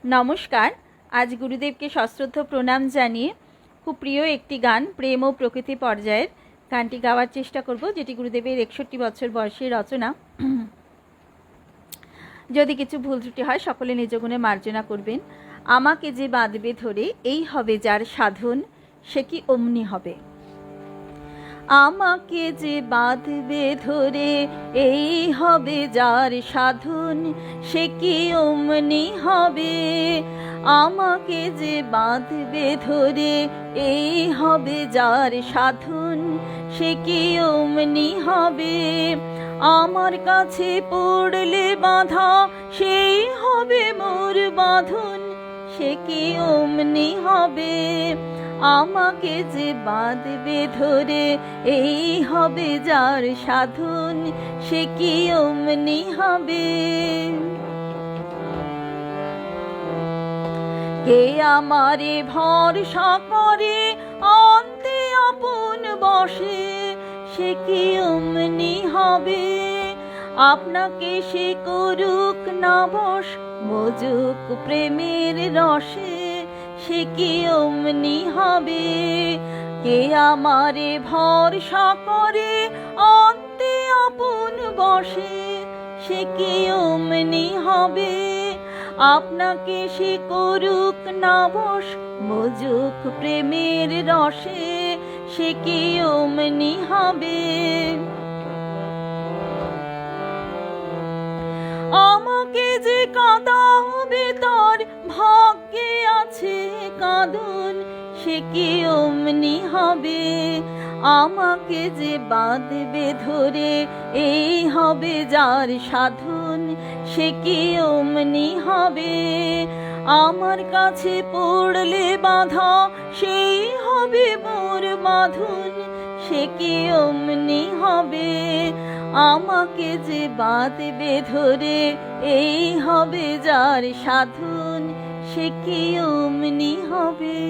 নমস্কার। আজ গুরুদেবকে সশ্রদ্ধ প্রণাম জানিয়ে খুব প্রিয় একটি গান প্রেম ও প্রকৃতি পর্যায়ের গানটি গাওয়ার চেষ্টা করব, যেটি গুরুদেবের 61 বছর বয়সের রচনা। যদি কিছু ভুল ত্রুটি হয় সকলে নিজ গুণে মার্জনা করবেন। আমাকে যে বাঁধবে ধরে এই হবে যার সাধন, সে কি অমনি হবে। আমাকে যে বাঁধবে ধরে এই হবে যার সাধন, সে কি অমনি হবে। আমাকে যে বাঁধবে ধরে এই হবে যার সাধন, সে কি অমনি হবে। আমার কাছে পড়লে বাঁধা সেই হবে মোর বাঁধন, সে কি অমনি হবে। আমাকে যে বাঁধবে ধরে এই হবে যার সাধন, সে কি অমনি হবে। কে আমারে ভরসা করে অন্তে আপন বসে, সে কি অমনি হবে। আপনাকে সে করুক না বশ মজুক প্রেমের রসে, সে কি অমনি হবে। কে আমারে ভরসা করে অন্তে আপন বসে, সে কি অমনি হবে। আপনাকে সে করুক না বশ মজুক প্রেমের রসে, সে কি অমনি হবে। আমাকে যে কাঁদাবে তার ভাগ্যে আছে কাঁদন, সে কি অমনি হবে। আমাকে যে বাঁধবে ধরে এই হবে যার সাধন, সে কি অমনি হবে। আমার কাছে পড়লে বাঁধা সেই হবে মোর বাঁধন, সে কি অমনি হবে। আমাকে যে বাঁধবে ধরে এই হবে যার সাধন, সে কি অমনি হবে।